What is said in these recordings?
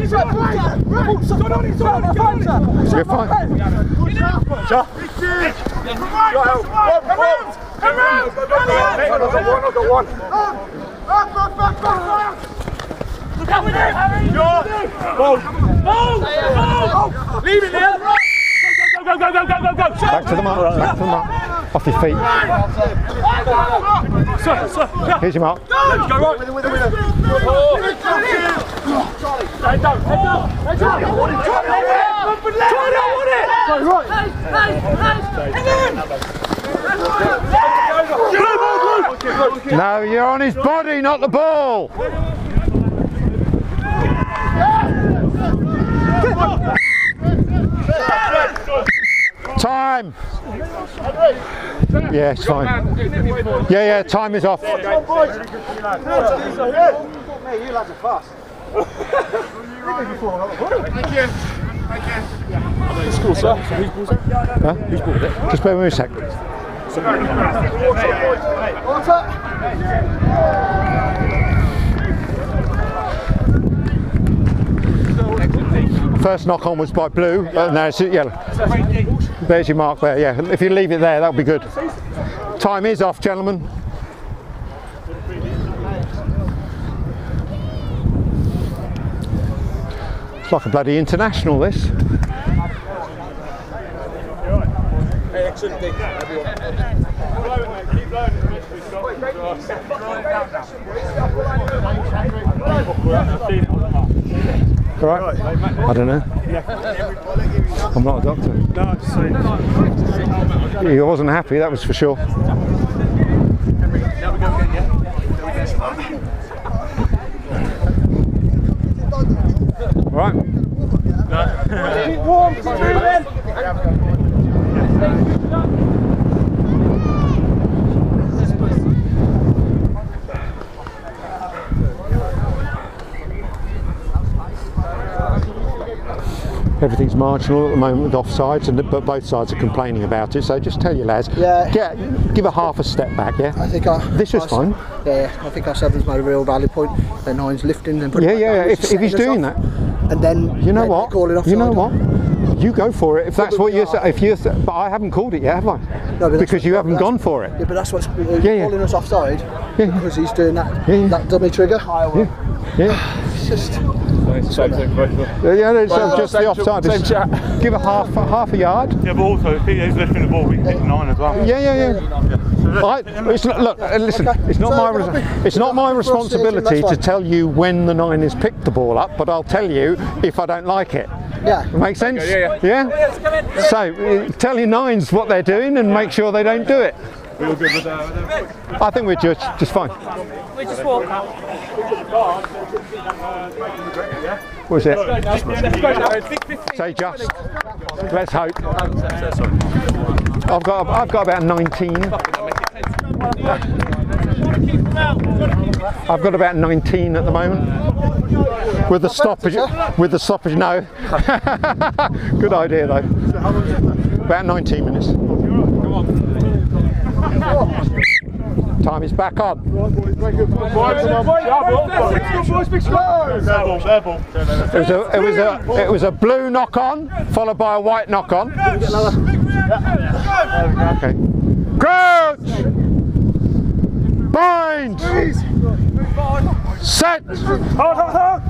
You're fine. I've got one. Look out with it! Leave it there! Go! Back to the mark, Off your feet. Sir. Here's your mark. Go right. With it. Head down. No, you're on his body, not the ball. Time. Yeah, it's fine. Yeah, time is off. You lads are fast. Thank you. It's cool, sir. Whose ball's it? Huh? Whose ball is it? Just bear with me a sec. First knock on was by blue, now it's yellow. There's your mark there, yeah. If you leave it there, that'll be good. Time is off, gentlemen. It's like a bloody international, this. Excellent dig, everyone. Keep All right? I don't know. I'm not a doctor. No, He wasn't happy, that was for sure. All right. Keep warm, keep moving. Everything's marginal at the moment with offsides, but both sides are complaining about it. So just tell your lads, give a half a step back. Yeah. I think this was fine. Yeah, I think our seven's made a real valid point. Then Hines lifting and putting. Yeah. If he's doing that, and then you know what? You know what? You go for it if that's what you're saying. But I haven't called it yet, have I? No, because you haven't gone for it. Yeah, but that's what's calling us offside. Because he's doing that that dummy trigger. Yeah. It's just. Same thing, just the offside. Give a half a yard. Yeah, but also if he's lifting the ball, we can hit 9 as well. Yeah. Listen, it's not my responsibility to tell you when the 9 is picked the ball up, but I'll tell you if I don't like it. Yeah. Makes sense? Okay, yeah. So tell your 9s what they're doing and make sure they don't do it. We all good with that? I think we're just fine. We just walk out. What is it? Say just. Let's hope. I've got about 19. I've got about 19 at the moment. With the stoppage, no. Good idea though. About 19 minutes. Time is back on. It was a blue knock on, followed by a white knock on. Okay. Crouch! Bind! Set! Hold!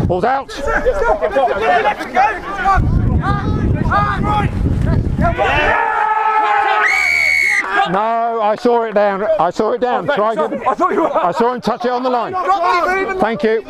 Ball's out! No, I saw it down. Try again. I saw him touch it on the line. Thank you.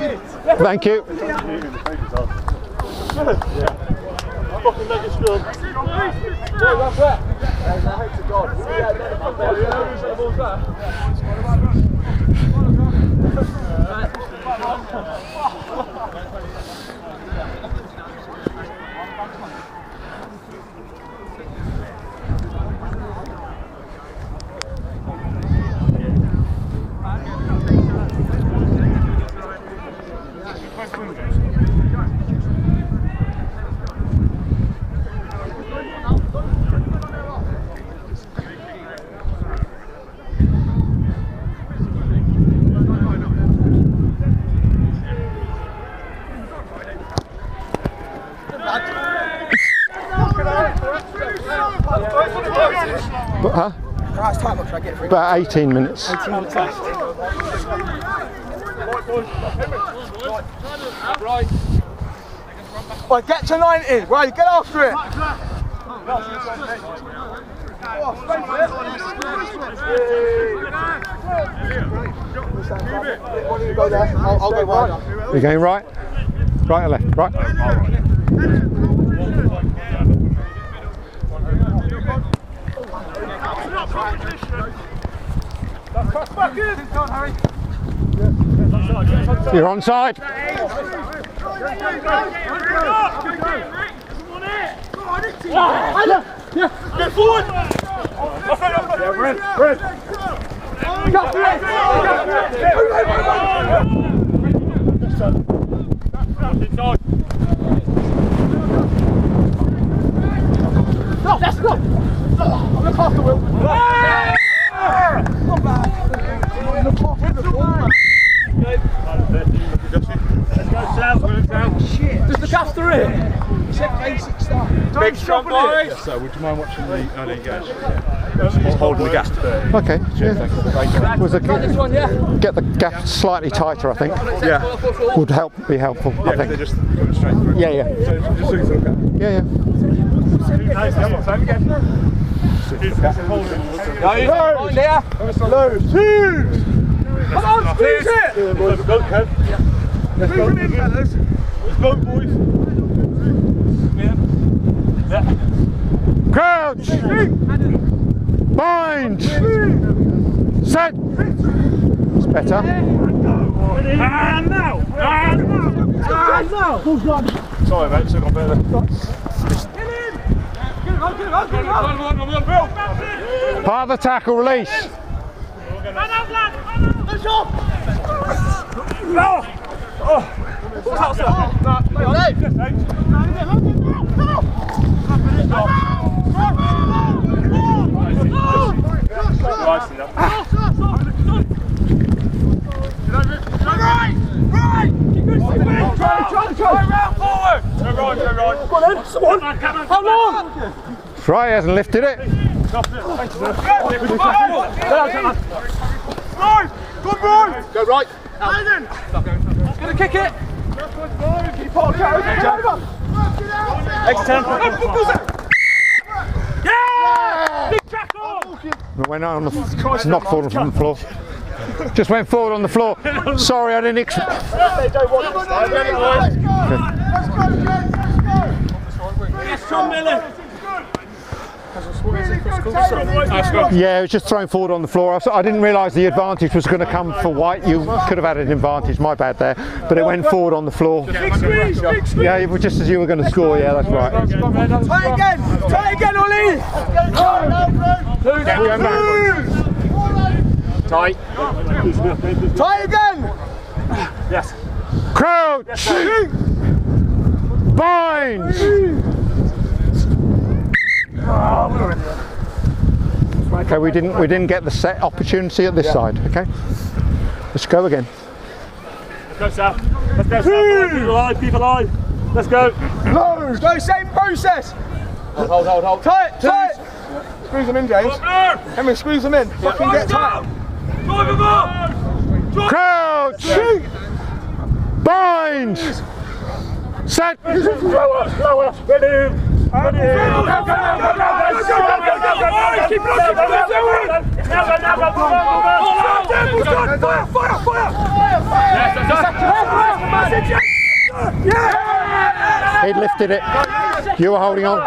Right, time up, should I get it for you? About 18 minutes. 18 minutes left. Right, get to 90. Right, get after it. Go there. I'll go wider. You're going right? Right or left? Right. You're onside. Get forward! Let's go! Look after Will. Not bad. Look after the ball. Let's go south, shit. Just look after it. It's a basic stuff. Big strong boys. Yes, sir. Would you mind watching the early gas? Just holding the gas to 30. Okay. Yeah. Was This one, yeah. get the gap slightly tighter, I think. Yeah. Would be helpful, I They're think. just going straight through. Yeah, yeah. So just looking for the gap. Yeah, yeah. Same again. Low. Come on, squeeze it! Let's go, Kev. Let's go, fellas. Let's go, boys. Yeah. Crouch! Bind! Set! It's better. And now! Sorry, mate. Took on better. Part of the tackle, release. Right, he hasn't lifted it. Go right. Gonna kick it. X10. Yeah! Big tackle! It went on the not forward from the floor. Just went forward on the floor. Sorry, I didn't expect. Yeah, it was just thrown forward on the floor. I didn't realise the advantage was going to come for white. You could have had an advantage, my bad there. But it went forward on the floor. Big squeeze! Big squeeze! Yeah, just as you were going to score, yeah, that's right. Try it again, Ollie! Tight. Try it again! Yes. Crouch! Bind! Okay, we didn't get the set opportunity at this side. Okay, let's go again. Let's go south. Let's go south. Keep alive, keep alive. Let's go. Let's go, same process! Hold. Tight! Squeeze them in, James. Henry, squeeze them in. Fucking get tight. Crouch! Bind! Set! Lower. Ready. Keep He'd lifted it. You were holding on.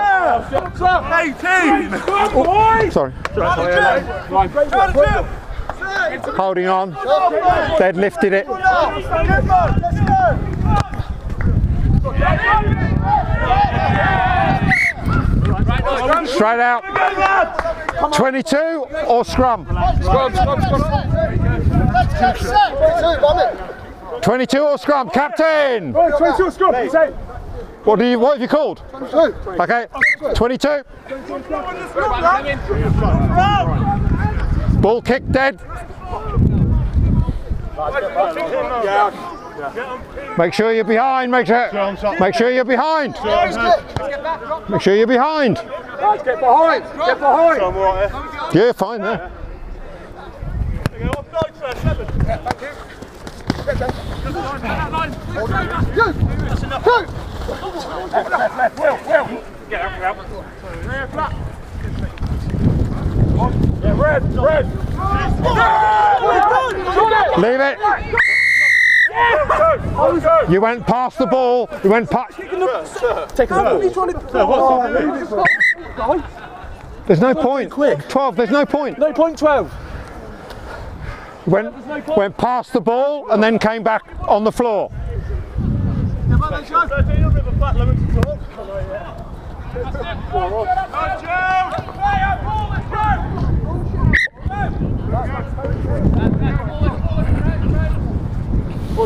18. Sorry. Holding on. They'd lifted it. Straight out. 22 or scrum? Scrum. 22 or scrum, captain. 22 scrum. What have you called? 22. Okay. 22. Ball kick dead. Make sure you're behind. Make sure you're behind. Make sure you're behind. Lads, get behind! Get behind! I'm right here. Yeah, fine there. Offside, sir, 7. Yeah, thank you. Get down. That's enough. Left, Will. Get out. Yeah, flat. Yeah, red. Leave it. You went past the ball. You went past. Take a ball. There's no point. 12. There's no point. No point 12. Went past the ball and then came back on the floor.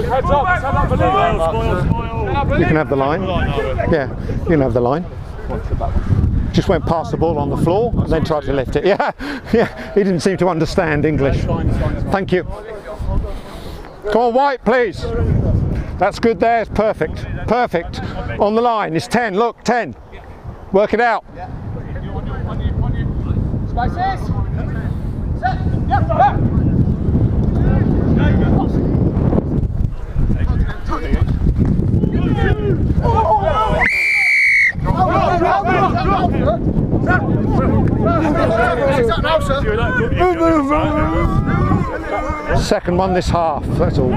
Heads up, You can have the line. Yeah, you can have the line. Just went past the ball on the floor and then tried to lift it. Yeah, he didn't seem to understand English. Thank you. Come on, White, please. That's good there, it's perfect. Perfect. On the line, it's 10, look, 10. Work it out. Spaces. Set. Yep, back. Second one this half, that's all.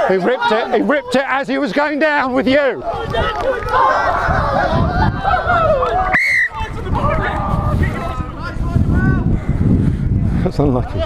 He ripped it as he was going down with you. That's unlucky.